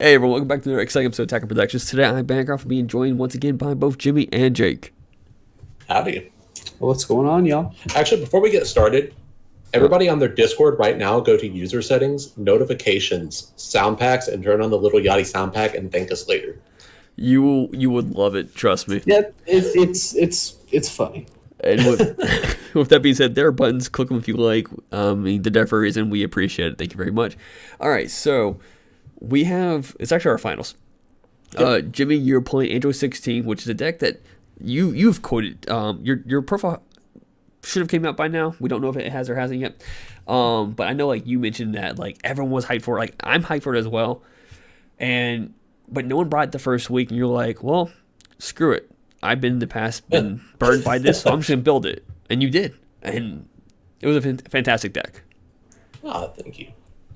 Hey everyone, welcome back to another exciting episode of Attacker Productions. Today I'm Bancroft being joined once again by both Jimmy and Jake. Howdy. What's going on, y'all? Actually, before we get started, everybody on their Discord right now, go to user settings, notifications, sound packs, and turn on the little Yachty sound pack and thank us later. You would love it, trust me. Yeah, it's funny. And with that being said, there are buttons. Click them if you like. They're there for a reason. We appreciate it. Thank you very much. All right, so we have it's actually our finals. Yep. Jimmy, you're playing Android 16, which is a deck that you've quoted. Your profile should have came out by now. We don't know if it has or hasn't yet. But I know like you mentioned that like everyone was hyped for it. Like I'm hyped for it as well. But no one brought it the first week, and you're like, well, screw it. I've been in the past been burned by this, so I'm just gonna build it. And you did, and it was a fantastic deck. Oh, thank you.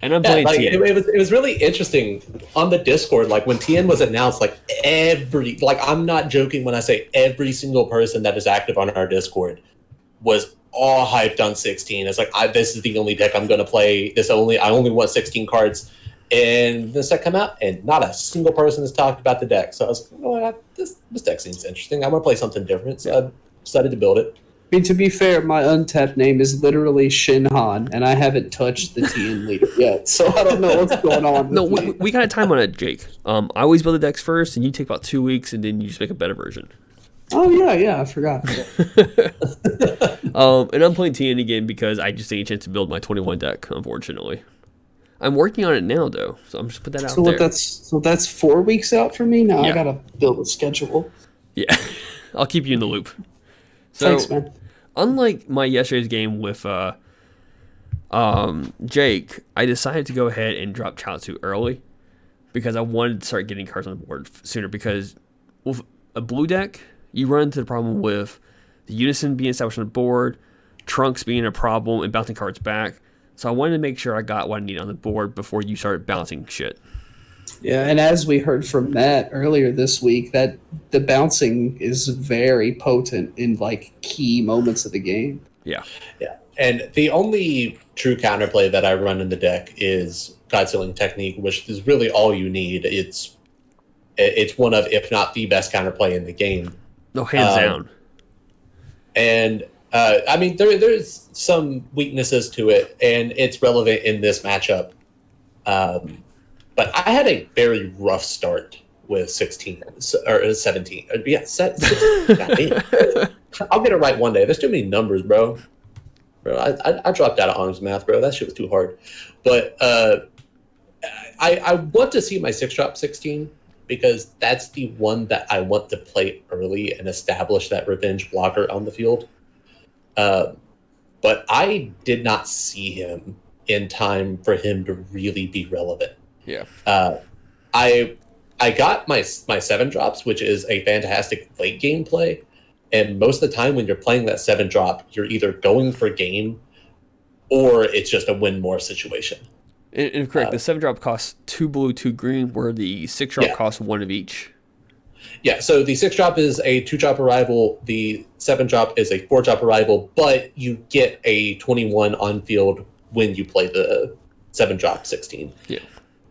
And I'm playing Tien. It was really interesting on the Discord. Like when Tien was announced, like I'm not joking when I say every single person that is active on our Discord was all hyped on 16. It's like this is the only deck I'm gonna play. I only want 16 cards. And this deck come out, and not a single person has talked about the deck. So I was like, you know what, this deck seems interesting. I want to play something different. So I decided to build it. I mean, to be fair, my untapped name is literally Shinhan, and I haven't touched the Tien leader yet. So I don't know what's going on. No, we got a time on it, Jake. I always build the decks first, and you take about 2 weeks, and then you just make a better version. Oh, yeah, I forgot. And I'm playing Tien again because I just didn't get a chance to build my 21 deck, unfortunately. I'm working on it now, though, so I'm just put that out there. So that's 4 weeks out for me now. Yeah. I gotta build a schedule. Yeah, I'll keep you in the loop. So, thanks, man. Unlike my yesterday's game with Jake, I decided to go ahead and drop Chaozu early because I wanted to start getting cards on the board sooner. Because with a blue deck, you run into the problem with the Unison being established on the board, Trunks being a problem, and bouncing cards back. So I wanted to make sure I got what I needed on the board before you started bouncing shit. Yeah, and as we heard from Matt earlier this week, that the bouncing is very potent in like key moments of the game. Yeah. And the only true counterplay that I run in the deck is God Sealing Technique, which is really all you need. It's one of, if not the best counterplay in the game. No, hands down. And I mean, there's some weaknesses to it, and it's relevant in this matchup. But I had a very rough start with 16 or 17. Yeah, 16. I'll get it right one day. There's too many numbers, bro. I dropped out of honors math, bro. That shit was too hard. But I want to see my 6-drop 16 because that's the one that I want to play early and establish that revenge blocker on the field. But I did not see him in time for him to really be relevant. Yeah. I got my 7 drops, which is a fantastic late game play. And most of the time when you're playing that 7 drop, you're either going for game or it's just a win more situation. And correct, the 7 drop costs 2 blue, 2 green, where the 6 drop costs 1 of each. Yeah, so the 6-drop is a 2-drop arrival, the 7-drop is a 4-drop arrival, but you get a 21 on field when you play the 7-drop 16. Yeah.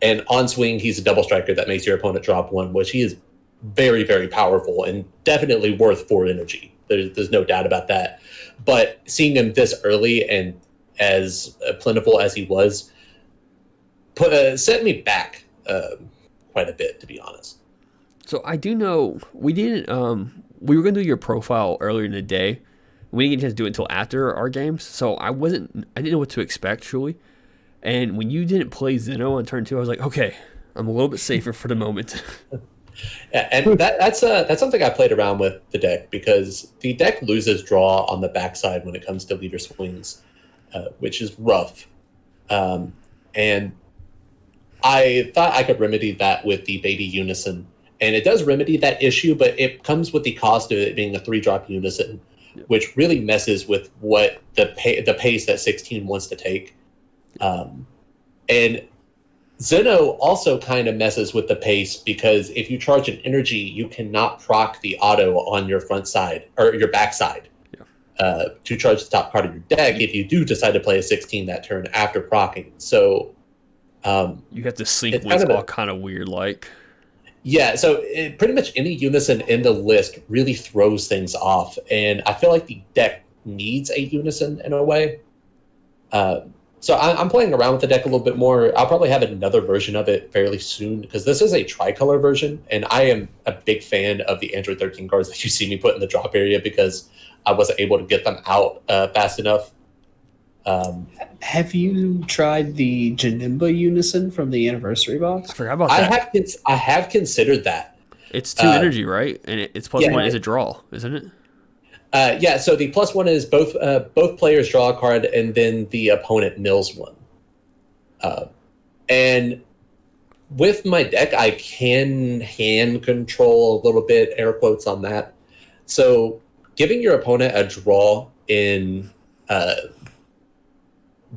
And on swing, he's a double striker that makes your opponent drop 1, which he is very, very powerful and definitely worth 4 energy. There's no doubt about that. But seeing him this early and as plentiful as he was, set me back quite a bit, to be honest. So I do know we didn't. We were going to do your profile earlier in the day. We didn't get a chance to do it until after our games, so I didn't know what to expect truly. And when you didn't play Zeno on turn 2, I was like, okay, I'm a little bit safer for the moment. Yeah, and that's something I played around with the deck because the deck loses draw on the backside when it comes to leader swings, which is rough. And I thought I could remedy that with the baby Unison. And it does remedy that issue, but it comes with the cost of it being a 3-drop Unison, which really messes with what the pace that 16 wants to take. And Zeno also kind of messes with the pace because if you charge an energy, you cannot proc the auto on your front side or your back side to charge the top part of your deck if you do decide to play a 16 that turn after proccing. So You have to sync It's with kind of all kind of weird, like. Yeah, so pretty much any unison in the list really throws things off, and I feel like the deck needs a unison in a way. So I'm playing around with the deck a little bit more. I'll probably have another version of it fairly soon because this is a tricolor version, and I am a big fan of the Android 13 cards that you see me put in the drop area because I wasn't able to get them out fast enough. Have you tried the Janimba Unison from the anniversary I box? forgot about that. I have considered that. It's 2 energy, right? And it's plus yeah. 1 is a draw, isn't it? Yeah, so the +1 is both players draw a card and then the opponent mills one. And with my deck, I can hand control a little bit, air quotes on that. So giving your opponent a draw in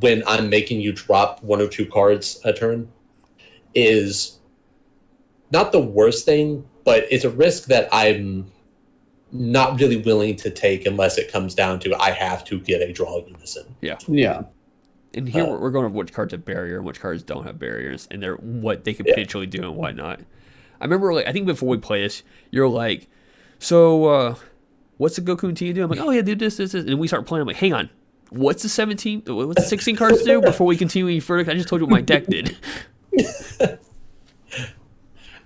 when I'm making you drop 1 or 2 cards a turn is not the worst thing, but it's a risk that I'm not really willing to take unless it comes down to I have to get a draw unison. Yeah. And here we're going over which cards have barrier and which cards don't have barriers, and they're what they could potentially do and whatnot. I remember, like, I think before we play this, you're like, so what's the Goku and Tien do? I'm like, oh yeah, do this, and we start playing. I'm like, hang on, what's the 16 cards do before we continue any further? I just told you what my deck did.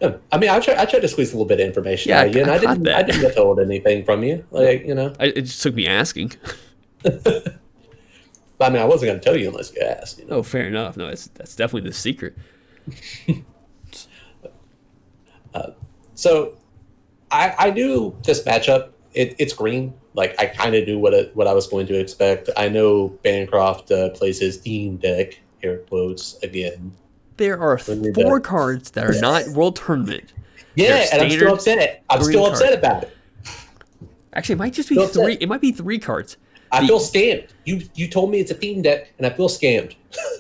I mean, I tried to squeeze a little bit of information out of you, and I didn't get told anything from you. Like, you know, It just took me asking. I mean, I wasn't going to tell you unless you asked. You know? Oh, fair enough. No, that's definitely the secret. So, I knew this matchup. It's green. Like, I kind of knew what I was going to expect. I know Bancroft plays his theme deck, air quotes, again. There are 4 cards that are not World Tournament. Yeah, and I'm still upset. I'm still upset about it. Actually, it might just be 3. It might be 3 cards. I feel scammed. You told me it's a theme deck, and I feel scammed.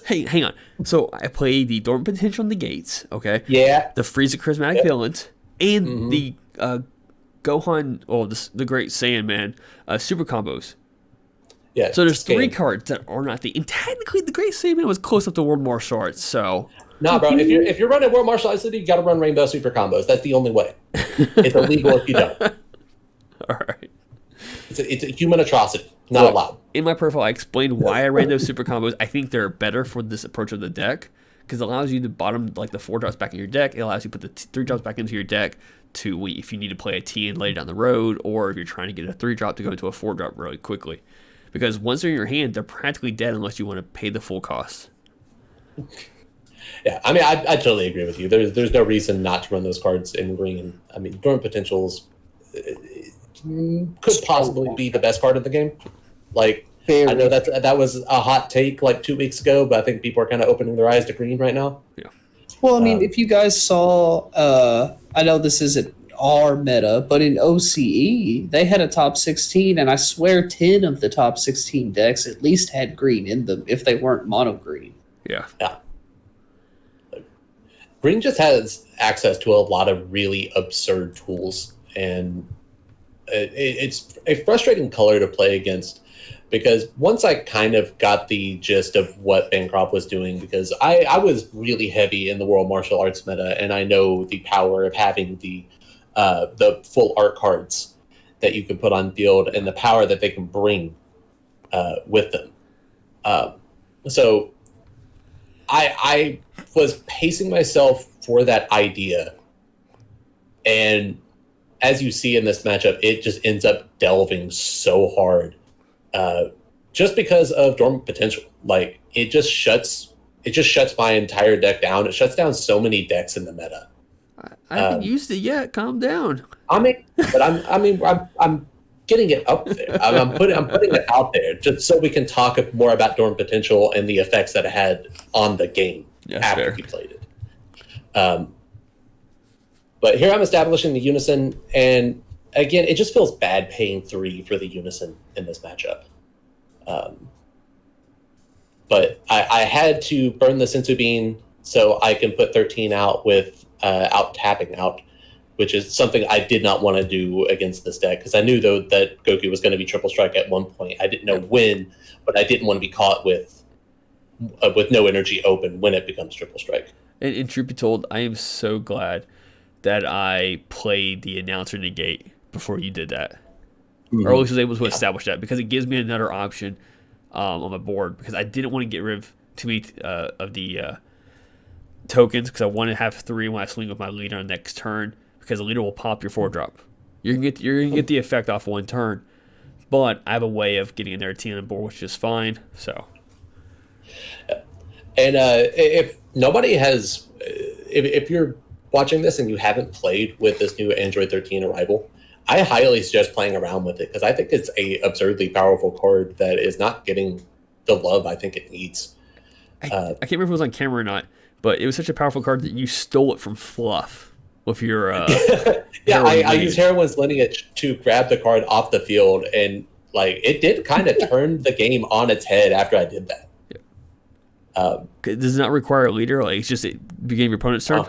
Hey, hang on. So I play the Dormant Potential Negates, okay? Yeah. The Frieza Charismatic Villains, and the Gohan, the Great Saiyan Man, super combos. Yeah. So there's 3 cards that are not and technically the Great Saiyan Man was close up to World Martial Arts, so. Nah, bro. If you're running World Martial Arts City, you got to run Rainbow Super Combos. That's the only way. It's illegal if you don't. All right. It's a human atrocity. Not allowed. In my profile, I explained why I ran those super combos. I think they're better for this approach of the deck because it allows you to bottom like the 4 drops back in your deck. It allows you to put the 3 drops back into your deck to if you need to play a Tien later down the road, or if you're trying to get a 3 drop to go into a 4 drop really quickly. Because once they're in your hand, they're practically dead unless you want to pay the full cost. Yeah, I mean, I totally agree with you. There's no reason not to run those cards in green. I mean, Dormant Potentials could possibly be the best card in the game. Like, I know that was a hot take like 2 weeks ago, but I think people are kind of opening their eyes to green right now. Yeah. Well, I mean, if you guys saw, I know this isn't our meta, but in OCE, they had a top 16, and I swear 10 of the top 16 decks at least had green in them if they weren't mono green. Yeah. Yeah. Green just has access to a lot of really absurd tools, and it's a frustrating color to play against because once I kind of got the gist of what Bancroft was doing, because I was really heavy in the World Martial Arts meta, and I know the power of having the full art cards that you can put on field and the power that they can bring with them. So I was pacing myself for that idea, and as you see in this matchup, it just ends up delving so hard, just because of Dormant Potential. Like it just shuts my entire deck down. It shuts down so many decks in the meta. I haven't used it yet. Calm down. I'm getting it up there. I'm putting it out there just so we can talk more about Dormant Potential and the effects that it had on the game after you played it. But here I'm establishing the Unison, and again, it just feels bad paying 3 for the Unison in this matchup. But I had to burn the Sensu Bean so I can put 13 out with out tapping out, which is something I did not want to do against this deck because I knew though that Goku was going to be triple strike at one point. I didn't know when, but I didn't want to be caught with with no energy open when it becomes triple strike. And truth be told, I am so glad that I played the announcer negate before you did that. Or at least was able to establish that, because it gives me another option on my board, because I didn't want to get rid of too many of the tokens, because I want to have 3 when I swing with my leader on next turn, because the leader will pop your 4-drop. You're gonna get the effect off one turn, but I have a way of getting another team on board, which is fine. So, and if nobody has, if you're watching this and you haven't played with this new Android 13 arrival, I highly suggest playing around with it, because I think it's a absurdly powerful card that is not getting the love I think it needs. I can't remember if it was on camera or not, but it was such a powerful card that you stole it from Fluff with your yeah, I used Heroine's Lineage to grab the card off the field, and like it did kind of turn the game on its head after I did that. Does it not require a leader? Like, it's just at the beginning of your opponent's turn?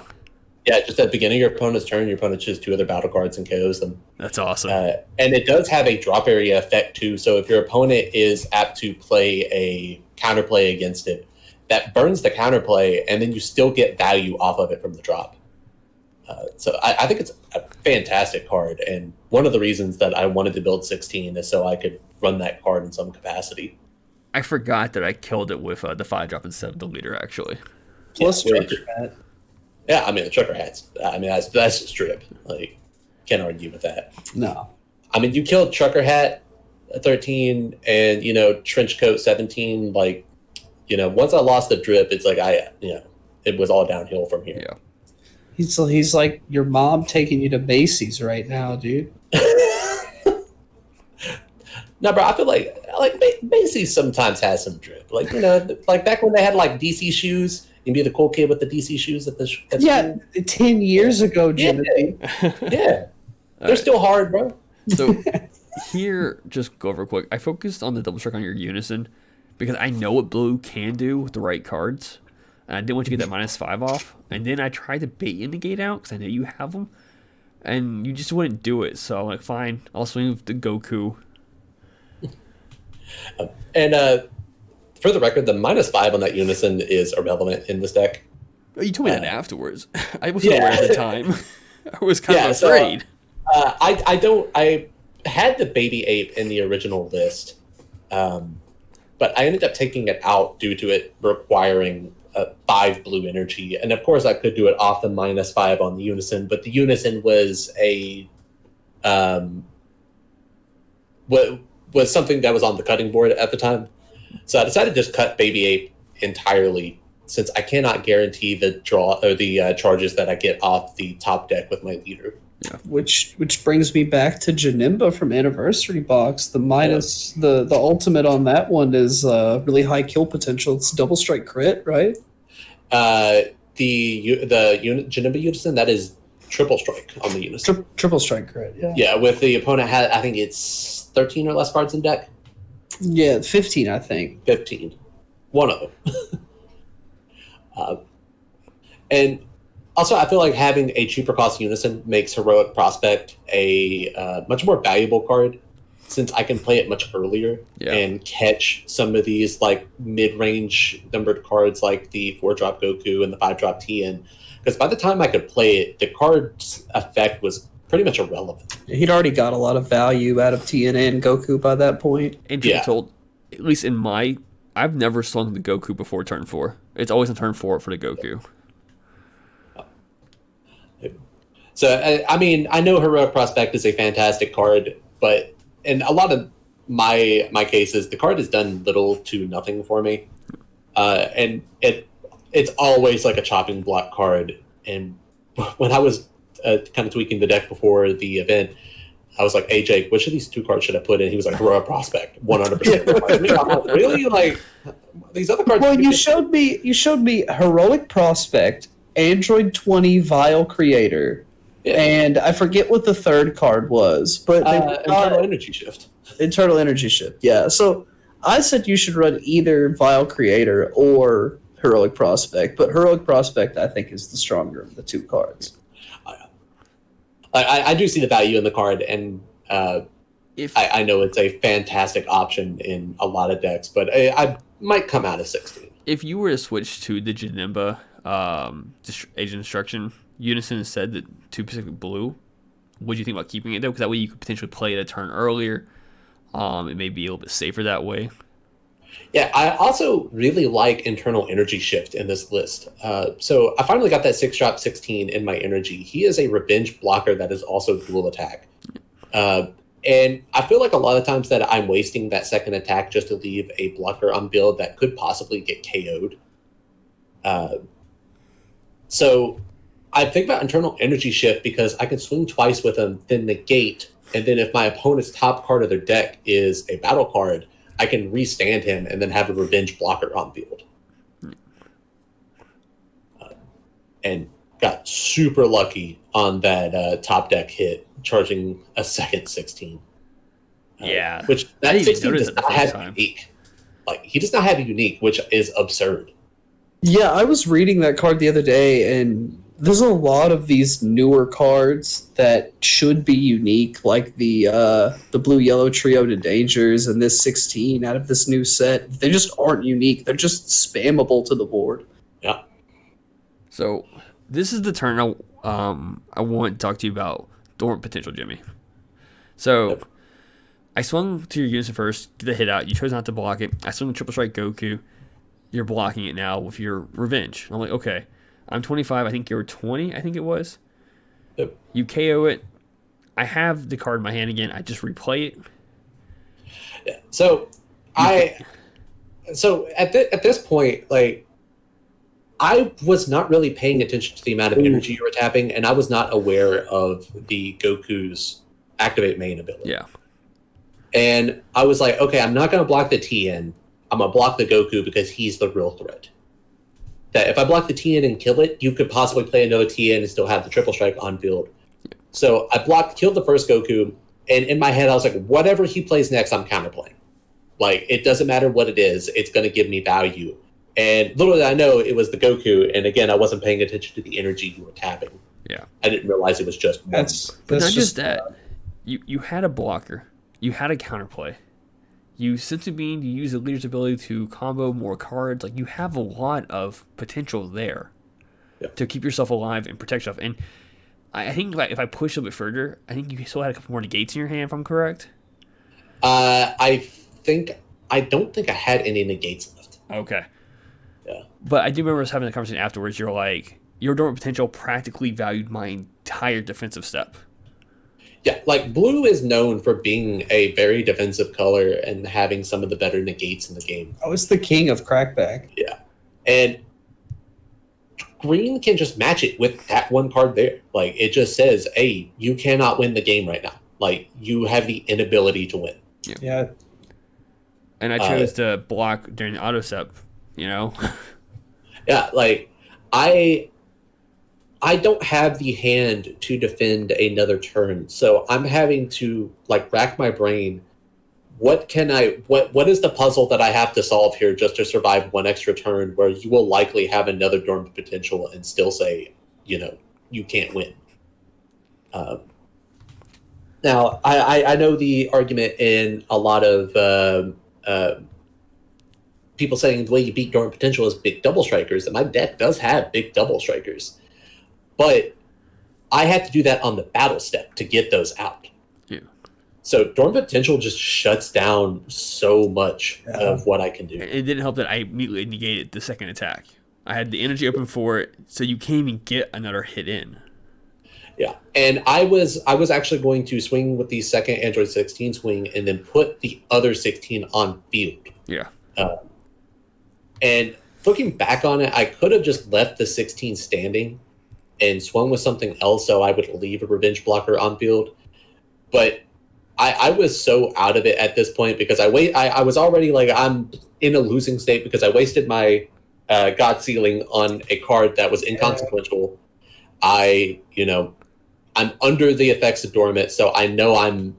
Yeah, just at the beginning of your opponent's turn, your opponent chooses 2 other battle cards and KOs them. That's awesome. And it does have a drop area effect too. So if your opponent is apt to play a counterplay against it, that burns the counterplay, and then you still get value off of it from the drop. So I think it's a fantastic card, and one of the reasons that I wanted to build 16 is so I could run that card in some capacity. I forgot that I killed it with the 5-drop instead of the leader, actually. Plus Trucker Hat. Yeah, I mean, the Trucker Hats. I mean, that's just drip. Like, can't argue with that. No. I mean, you killed Trucker Hat 13 and, Trench Coat 17. Like, once I lost the drip, it's like it was all downhill from here. Yeah. He's like your mom taking you to Macy's right now, dude. No, bro, I feel like Macy's sometimes has some drip. Like, like back when they had like DC shoes, you'd be the cool kid with the DC shoes at the yeah, 10 years ago, Jimothy. Yeah. They're still hard, bro. So here, just go over quick. I focused on the double strike on your Unison because I know what blue can do with the right cards. And I didn't want you to get that -5 off. And then I tried to bait you in the gate out because I know you have them. And you just wouldn't do it. So I'm like, fine, I'll swing with the Goku. And for the record, the -5 on that Unison is irrelevant in this deck. You told me that afterwards. I wasn't aware at the time. I was kind of so, afraid. I had the Baby Ape in the original list, but I ended up taking it out due to it requiring 5 blue energy. And of course, I could do it off the -5 on the Unison, but the Unison was was something that was on the cutting board at the time. So I decided to just cut Baby Ape entirely, since I cannot guarantee the draw or the charges that I get off the top deck with my leader. Yeah. Which brings me back to Janimba from Anniversary Box. The minus the ultimate on that one is really high kill potential. It's double strike crit, right? The Janimba Unison, that is triple strike on the Unison. Triple strike crit, yeah. Yeah, with the opponent had, I think it's 13 or less cards in deck. Yeah, 15, I think. 15. One of them. And also, I feel like having a cheaper cost Unison makes Heroic Prospect a much more valuable card, since I can play it much earlier and catch some of these like mid-range numbered cards like the 4-drop Goku and the 5-drop Tien. Because by the time I could play it, the card's effect was pretty much irrelevant. He'd already got a lot of value out of Tien and Goku by that point. And to be told, at least in I've never slung the Goku before turn 4. It's always on turn 4 for the Goku. So, I mean, I know Heroic Prospect is a fantastic card, but in a lot of my cases, the card has done little to nothing for me. And it's always like a chopping block card. And when I was kind of tweaking the deck before the event, I was like, "Hey Jake, which of these 2 cards should I put in?" He was like, "Heroic Prospect, 100%." I'm like, really? Like these other cards? Well, you showed me Heroic Prospect, Android 20 Vial Creator, and I forget what the third card was, but Internal Energy Shift. Internal Energy Shift, yeah. So I said you should run either Vial Creator or Heroic Prospect, but Heroic Prospect I think is the stronger of the 2 cards. I do see the value in the card, and I know it's a fantastic option in a lot of decks, but might come out of 16. If you were to switch to the Janemba agent instruction, Unison said that 2 Pacific Blue, what do you think about keeping it though? Because that way you could potentially play it a turn earlier. It may be a little bit safer that way. Yeah, I also really like internal energy shift in this list. So I finally got that 6-drop 16 in my energy. He is a revenge blocker that is also dual attack. And I feel like a lot of times that I'm wasting that second attack just to leave a blocker on build that could possibly get KO'd. So I think about internal energy shift because I can swing twice with him, then negate, and then if my opponent's top card of their deck is a battle card, I can restand him and then have a revenge blocker on field. And got super lucky on that top deck hit, charging a second 16. Yeah. Which I that didn't even 16 notice does it the not first have time. unique. Like, he does not have a unique, which is absurd. Yeah, I was reading that card the other day, and there's a lot of these newer cards that should be unique, like the blue-yellow trio to dangers and this 16 out of this new set. They just aren't unique. They're just spammable to the board. Yeah. So this is the turn I want to talk to you about Dormant potential, Jimmy. So Yep. I swung to your Unison first, did the hit out. You chose not to block it. I swung the Triple Strike Goku. You're blocking it now with your Revenge. I'm like, okay, I'm 25. I think you were 20, I think it was. Yep. You KO it. I have the card in my hand again. I just replay it. Yeah. So at this point, like, I was not really paying attention to the amount of energy you were tapping, and I was not aware of the Goku's activate main ability. Yeah. And I was like, okay, I'm not going to block the Tien. I'm going to block the Goku because he's the real threat. That if I block the Tien and kill it, you could possibly play another Tien and still have the triple strike on field. So I killed the first Goku, and in my head I was like, whatever he plays next, I'm counterplaying. Like, it doesn't matter what it is, it's going to give me value. And little did I know it was the Goku, and again, I wasn't paying attention to the energy you were tapping. Yeah. I didn't realize it was just one. But not just that. You had a blocker. You had a counterplay. You Senzu Bean, you use the leader's ability to combo more cards. Like, you have a lot of potential there to keep yourself alive and protect yourself. And I think, like, if I push a little bit further, I think you still had a couple more negates in your hand, if I'm correct. I don't think I had any negates left. Okay. Yeah. But I do remember us having the conversation afterwards. You're like, your dormant potential practically valued my entire defensive step. Yeah, like, blue is known for being a very defensive color and having some of the better negates in the game. Oh, it's the king of crackback. Yeah. And green can just match it with that one card there. Like, it just says, hey, you cannot win the game right now. Like, you have the inability to win. Yeah. And I chose to block during the auto step, you know? Yeah, like, I don't have the hand to defend another turn, so I'm having to, like, rack my brain. What is the puzzle that I have to solve here just to survive one extra turn where you will likely have another dormant potential and still say, you can't win? Now, I know the argument in a lot of people saying the way you beat dormant potential is big double strikers, and my deck does have big double strikers. But I had to do that on the battle step to get those out. Yeah. So dormant potential just shuts down so much of what I can do. It didn't help that I immediately negated the second attack. I had the energy open for it, so you can't even get another hit in. Yeah, and I was actually going to swing with the second Android 16 swing and then put the other 16 on field. Yeah. And looking back on it, I could have just left the 16 standing and swung with something else so I would leave a revenge blocker on field. But I was so out of it at this point because I was already, like, I'm in a losing state because I wasted my God Sealing on a card that was inconsequential. I'm under the effects of Dormant, so I know I'm,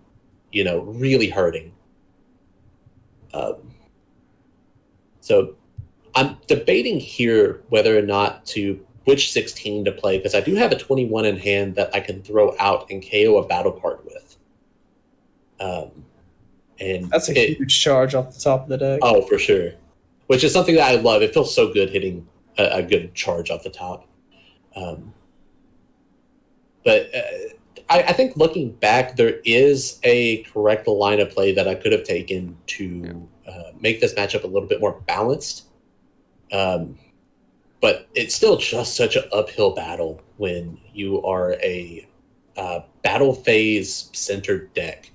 really hurting. So I'm debating here whether or not to which 16 to play, because I do have a 21 in hand that I can throw out and KO a battle card with. And That's a huge charge off the top of the deck. Oh, for sure. which is something that I love. It feels so good hitting a good charge off the top. But I think looking back, there is a correct line of play that I could have taken to make this matchup a little bit more balanced. But it's still just such an uphill battle when you are a battle phase centered deck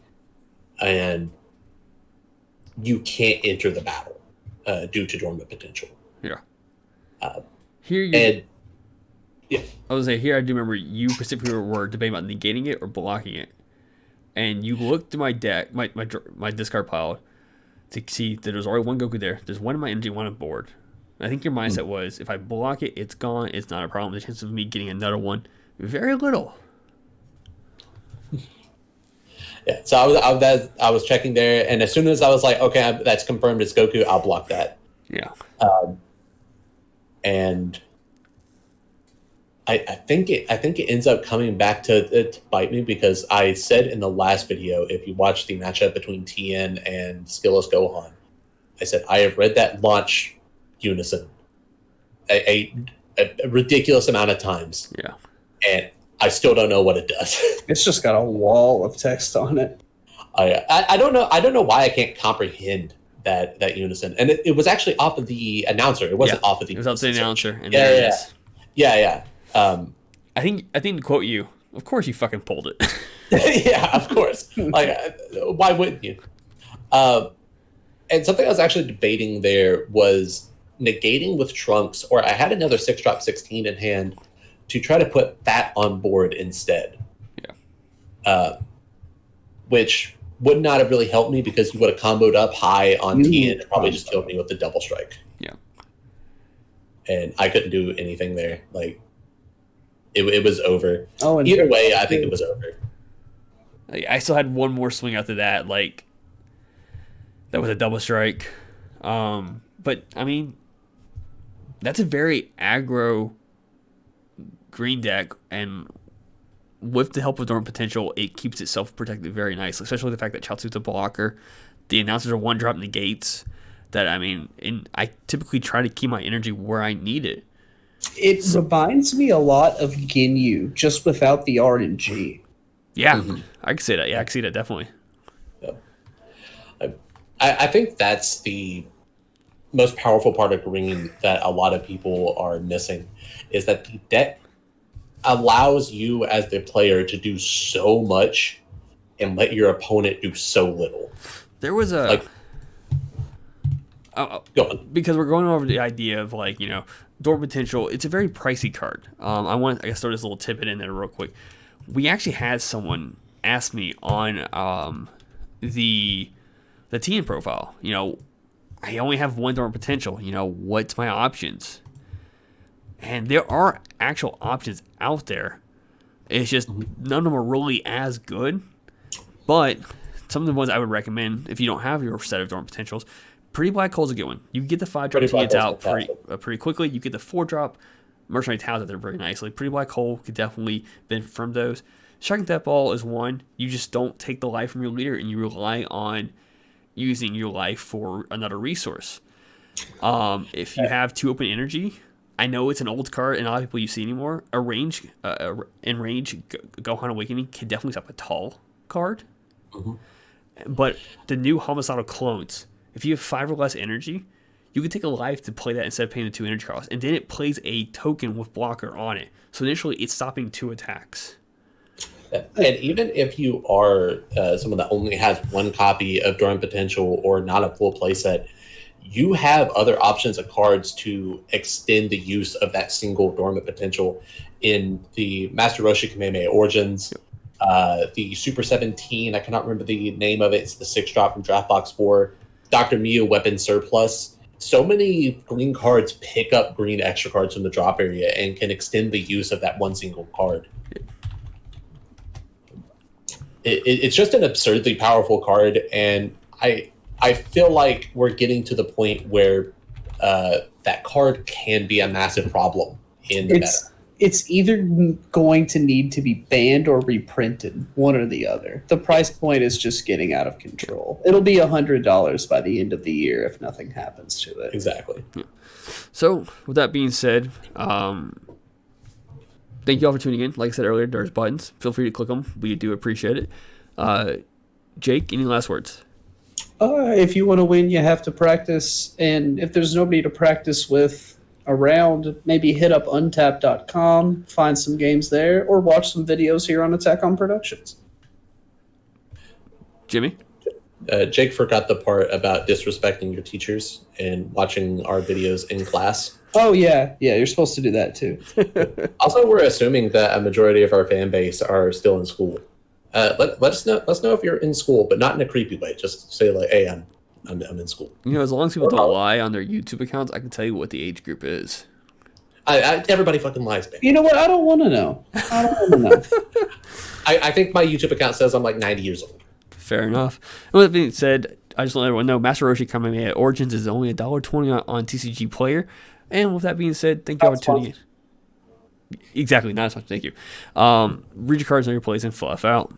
and you can't enter the battle due to dormant potential. Yeah. Here you. And yeah, I was say here. I do remember you specifically were debating about negating it or blocking it, and you looked to my deck, my discard pile, to see that there's already one Goku there. There's one in my energy, one on board. I think your mindset was, if I block it, it's gone. It's not a problem. The chance of me getting another one, very little. Yeah, so I was checking there, and as soon as I was like, okay, that's confirmed, it's Goku, I'll block that. Yeah. And I think it ends up coming back to bite me, because I said in the last video, if you watch the matchup between Tien and Skillless Gohan, I said I have read that launch Unison a ridiculous amount of times. Yeah. And I still don't know what it does. It's just got a wall of text on it. I don't know. I don't know why I can't comprehend that Unison. And it was actually off of the announcer. It wasn't off of the. It was off the announcer. And Yeah. I think to quote you, of course you fucking pulled it. Yeah, of course. Like, why wouldn't you? And something I was actually debating there was negating with Trunks, or I had another 6-drop 16 in hand to try to put that on board instead. Yeah. Which would not have really helped me, because you would have comboed up high on Tien and probably just killed me with the double strike. Yeah. And I couldn't do anything there. Like, it was over. Oh, and either way, I think it was over. I still had one more swing after that. Like, that was a double strike. But I mean, that's a very aggro green deck, and with the help of Dormant Potential, it keeps itself protected very nicely, especially the fact that Chaozu's a blocker. The announcers are one-drop negates. That, I mean, I typically try to keep my energy where I need it. It reminds me a lot of Ginyu, just without the RNG. Yeah, I can say that. Yeah, I can see that, definitely. Yeah. I think that's the most powerful part of green that a lot of people are missing, is that the deck allows you as the player to do so much and let your opponent do so little. There was a go on. Because we're going over the idea of, like, you know, Dormant Potential. It's a very pricey card. I guess throw this little tidbit in there real quick. We actually had someone ask me on the Tien profile, you know, I only have one Dormant Potential, you know, what's my options? And there are actual options out there. It's just none of them are really as good. But some of the ones I would recommend, if you don't have your set of Dormant Potentials, Pretty Black Hole's a good one. You get the 5-drop Tiens out pretty quickly. You get the 4-drop Mercenary Towers out there very nicely. Pretty Black Hole could definitely benefit from those. Shocking Death Ball is one. You just don't take the life from your leader, and you rely on using your life for another resource. If you have 2 open energy, I know it's an old card and a lot of people you see anymore. Gohan Awakening can definitely stop a tall card. But the new homicidal clones, if you have 5 or less energy, you can take a life to play that instead of paying the 2 energy costs, and then it plays a token with blocker on it. So initially, it's stopping 2 attacks. And even if you are someone that only has 1 copy of Dormant Potential or not a full playset, you have other options of cards to extend the use of that single Dormant Potential in the Master Roshi Kamehameha Origins, the Super 17, I cannot remember the name of it, it's the 6-drop from Draft Box 4, Dr. Mio Weapon Surplus. So many green cards pick up green extra cards from the drop area and can extend the use of that one single card. It's just an absurdly powerful card, and I feel like we're getting to the point where that card can be a massive problem in the meta. it's either going to need to be banned or reprinted, one or the other. The price point is just getting out of control. It'll be $100 by the end of the year if nothing happens to it. Exactly. So, with that being said, thank you all for tuning in. Like I said earlier, there's buttons. Feel free to click them. We do appreciate it. Jake, any last words? If you want to win, you have to practice. And if there's nobody to practice with around, maybe hit up untap.com, find some games there, or watch some videos here on Attack on Productions. Jimmy? Jake forgot the part about disrespecting your teachers and watching our videos in class. Oh, yeah. Yeah, you're supposed to do that, too. Also, we're assuming that a majority of our fan base are still in school. Let us know. Let us know if you're in school, but not in a creepy way. Just say like, "Hey, I'm in school." You know, as long as people don't lie on their YouTube accounts, I can tell you what the age group is. Everybody fucking lies, man. You know what? I don't want to know. I don't want to know. I think my YouTube account says I'm like 90 years old. Fair enough. And with that being said, I just want everyone to know Master Roshi Kamehameha Origins is only $1.20 on TCG Player. And with that being said, thank you all for tuning in. Exactly, not as much. Thank you. Read your cards, know your plays, and fluff out.